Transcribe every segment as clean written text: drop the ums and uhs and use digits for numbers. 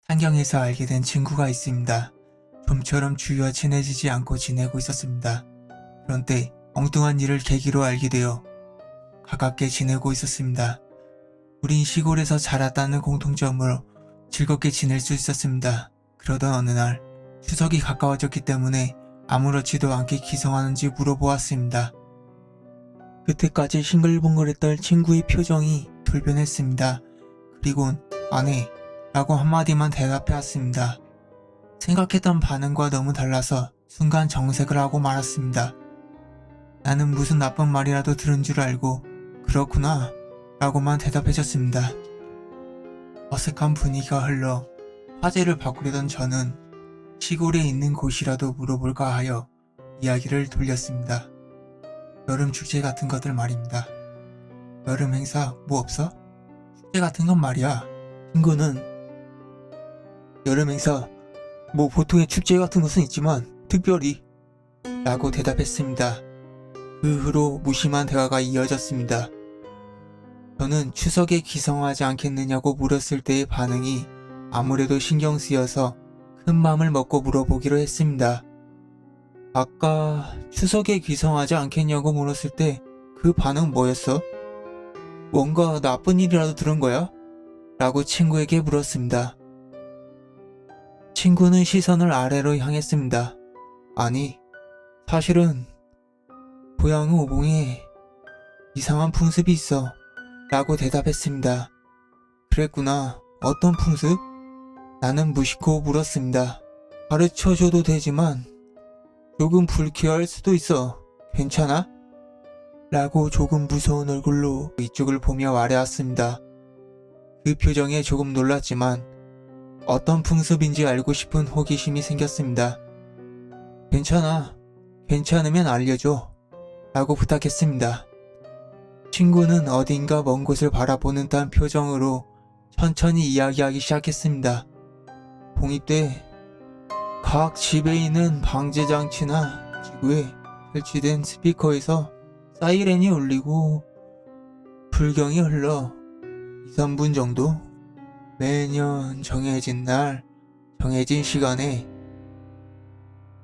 한경에서 알게 된 친구가 있습니다. 좀처럼 주위와 친해지지 않고 지내고 있었습니다. 그런데 엉뚱한 일을 계기로 알게 되어 가깝게 지내고 있었습니다. 우린 시골에서 자랐다는 공통점으로 즐겁게 지낼 수 있었습니다. 그러던 어느 날 추석이 가까워졌기 때문에 아무렇지도 않게 기성하는지 물어보았습니다. 그때까지 싱글벙글했던 친구의 표정이 돌변했습니다. 그리곤 안 해 라고 한마디만 대답해왔습니다. 생각했던 반응과 너무 달라서 순간 정색을 하고 말았습니다. 나는 무슨 나쁜 말이라도 들은 줄 알고 그렇구나 라고만 대답해줬습니다. 어색한 분위기가 흘러 화제를 바꾸려던 저는 시골에 있는 곳이라도 물어볼까 하여 이야기를 돌렸습니다. 여름 축제 같은 것들 말입니다. 여름 행사 뭐 없어? 축제 같은 건 말이야. 친구는 여름 행사 뭐 보통의 축제 같은 것은 있지만 특별히 라고 대답했습니다. 그 후로 무심한 대화가 이어졌습니다. 저는 추석에 기성하지 않겠느냐고 물었을 때의 반응이 아무래도 신경 쓰여서 큰 맘을 먹고 물어보기로 했습니다. 아까 추석에 기성하지 않겠냐고 물었을 때 그 반응 뭐였어? 뭔가 나쁜 일이라도 들은 거야? 라고 친구에게 물었습니다. 친구는 시선을 아래로 향했습니다. 아니, 사실은 고향 오봉에 이상한 풍습이 있어 라고 대답했습니다. 그랬구나. 어떤 풍습? 나는 무심코 물었습니다. 가르쳐줘도 되지만 조금 불쾌할 수도 있어. 괜찮아? 라고 조금 무서운 얼굴로 이쪽을 보며 말해왔습니다. 그 표정에 조금 놀랐지만 어떤 풍습인지 알고 싶은 호기심이 생겼습니다. 괜찮아. 괜찮으면 알려줘. 라고 부탁했습니다. 친구는 어딘가 먼 곳을 바라보는 듯한 표정으로 천천히 이야기하기 시작했습니다. 봉입 때 각 집에 있는 방제장치나 지구에 설치된 스피커에서 사이렌이 울리고 불경이 흘러 2, 3분 정도 매년 정해진 날, 정해진 시간에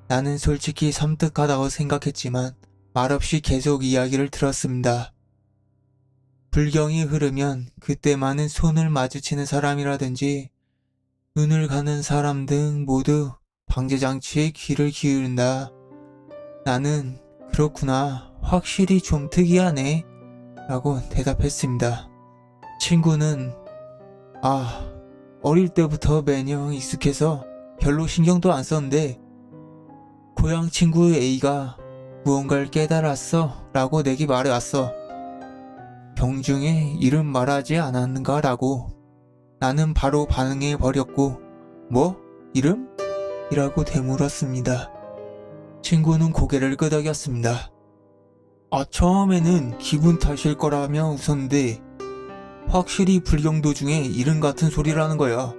나는 솔직히 섬뜩하다고 생각했지만 말없이 계속 이야기를 들었습니다. 불경이 흐르면 그때만은 손을 마주치는 사람이라든지 눈을 가는 사람 등 모두 방제장치에 귀를 기울인다. 나는 그렇구나. 확실히 좀 특이하네. 라고 대답했습니다. 친구는 어릴 때부터 매년 익숙해서 별로 신경도 안 썼는데 고향 친구 A가 무언가를 깨달았어 라고 내게 말해왔어. 경중에 이름 말하지 않았는가 라고. 나는 바로 반응해버렸고 뭐? 이름? 이라고 되물었습니다. 친구는 고개를 끄덕였습니다. 처음에는 기분 탓일 거라며 웃었는데 확실히 불경 도중에 이름 같은 소리라는 거야.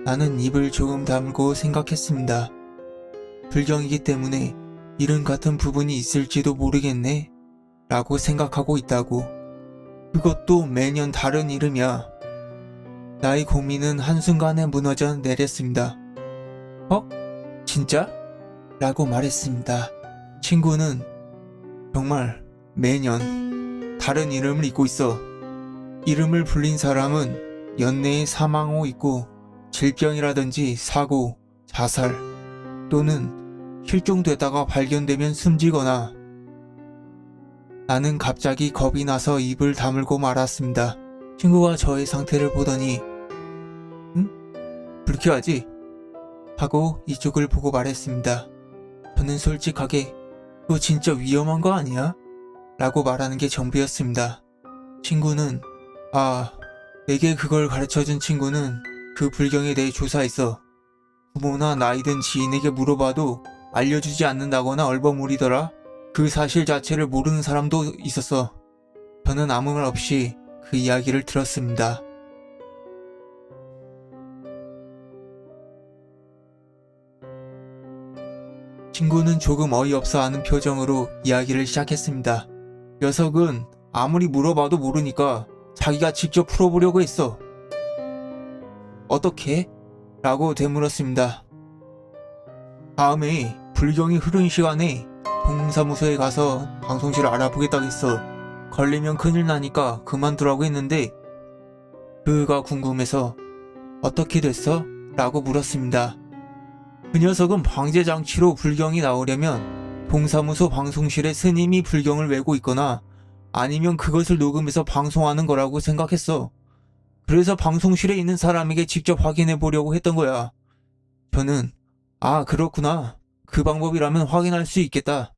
나는 입을 조금 다물고 생각했습니다. 불경이기 때문에 이름 같은 부분이 있을지도 모르겠네 라고 생각하고 있다고. 그것도 매년 다른 이름이야. 나의 고민은 한순간에 무너져 내렸습니다. 진짜? 라고 말했습니다. 친구는 정말 매년 다른 이름을 잊고 있어. 이름을 불린 사람은 연내에 사망하고 있고 질병이라든지 사고, 자살 또는 실종되다가 발견되면 숨지거나. 나는 갑자기 겁이 나서 입을 다물고 말았습니다. 친구가 저의 상태를 보더니 응? 불쾌하지? 하고 이쪽을 보고 말했습니다. 저는 솔직하게 그거 진짜 위험한 거 아니야? 라고 말하는 게 전부였습니다. 친구는 내게 그걸 가르쳐준 친구는 그 불경에 대해 조사했어. 부모나 나이든 지인에게 물어봐도 알려주지 않는다거나 얼버무리더라. 그 사실 자체를 모르는 사람도 있었어. 저는 아무 말 없이 그 이야기를 들었습니다. 친구는 조금 어이없어 하는 표정으로 이야기를 시작했습니다. 녀석은 아무리 물어봐도 모르니까 자기가 직접 풀어보려고 했어. 어떻게? 라고 되물었습니다. 다음에 불경이 흐른 시간에 동사무소에 가서 방송실을 알아보겠다고 했어. 걸리면 큰일 나니까 그만두라고 했는데 그가 궁금해서 어떻게 됐어? 라고 물었습니다. 그 녀석은 방제장치로 불경이 나오려면 동사무소 방송실에 스님이 불경을 외고 있거나 아니면 그것을 녹음해서 방송하는 거라고 생각했어. 그래서 방송실에 있는 사람에게 직접 확인해 보려고 했던 거야. 저는 아, 그렇구나. 그 방법이라면 확인할 수 있겠다.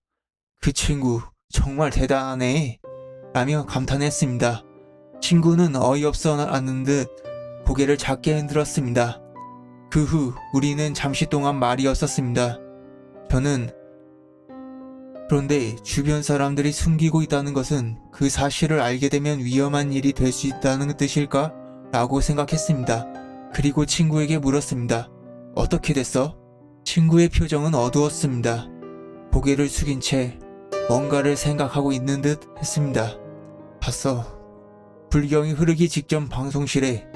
그 친구 정말 대단하네. 라며 감탄했습니다. 친구는 어이없어 하는 듯 고개를 작게 흔들었습니다. 그 후 우리는 잠시 동안 말이 없었습니다. 저는 그런데 주변 사람들이 숨기고 있다는 것은 그 사실을 알게 되면 위험한 일이 될 수 있다는 뜻일까? 라고 생각했습니다. 그리고 친구에게 물었습니다. 어떻게 됐어? 친구의 표정은 어두웠습니다. 고개를 숙인 채 뭔가를 생각하고 있는 듯 했습니다. 봤어. 불경이 흐르기 직전 방송실에,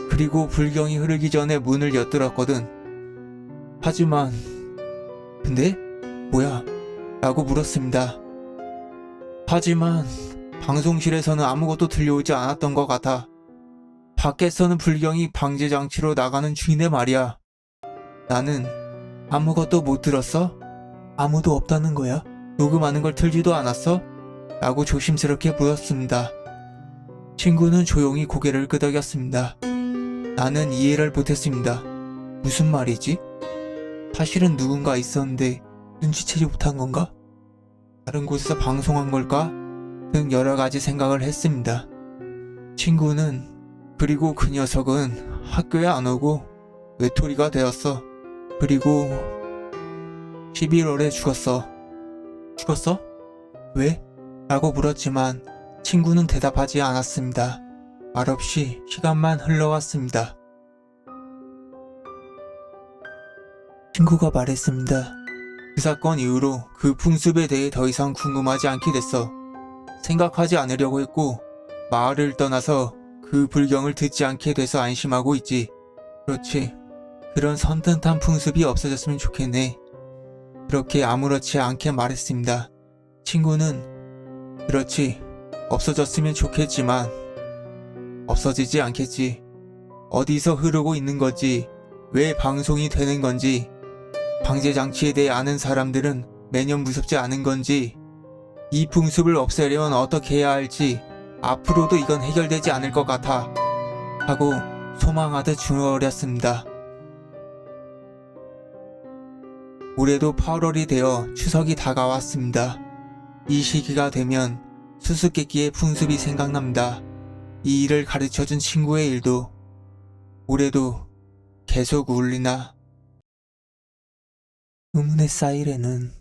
그리고 불경이 흐르기 전에 문을 엿들었거든. 하지만 근데 뭐야? 라고 물었습니다. 하지만 방송실에서는 아무것도 들려오지 않았던 것 같아. 밖에서는 불경이 방제장치로 나가는 중인데 말이야. 나는 아무것도 못 들었어? 아무도 없다는 거야? 녹음하는 걸 틀지도 않았어? 라고 조심스럽게 물었습니다. 친구는 조용히 고개를 끄덕였습니다. 나는 이해를 못했습니다. 무슨 말이지? 사실은 누군가 있었는데 눈치채지 못한 건가? 다른 곳에서 방송한 걸까? 등 여러 가지 생각을 했습니다. 친구는 그리고 그 녀석은 학교에 안 오고 외톨이가 되었어. 그리고 11월에 죽었어. 죽었어? 왜? 라고 물었지만 친구는 대답하지 않았습니다. 말없이 시간만 흘러왔습니다. 친구가 말했습니다. 그 사건 이후로 그 풍습에 대해 더 이상 궁금하지 않게 됐어. 생각하지 않으려고 했고 마을을 떠나서 그 불경을 듣지 않게 돼서 안심하고 있지. 그렇지. 그런 선뜻한 풍습이 없어졌으면 좋겠네. 그렇게 아무렇지 않게 말했습니다. 친구는 그렇지. 없어졌으면 좋겠지만 없어지지 않겠지. 어디서 흐르고 있는 건지, 왜 방송이 되는 건지, 방제장치에 대해 아는 사람들은 매년 무섭지 않은 건지, 이 풍습을 없애려면 어떻게 해야 할지 앞으로도 이건 해결되지 않을 것 같아 하고 소망하듯 중얼거렸습니다. 올해도 8월이 되어 추석이 다가왔습니다. 이 시기가 되면 수수께끼의 풍습이 생각납니다. 이 일을 가르쳐준 친구의 일도 올해도 계속 울리나? 의문의 사이렌은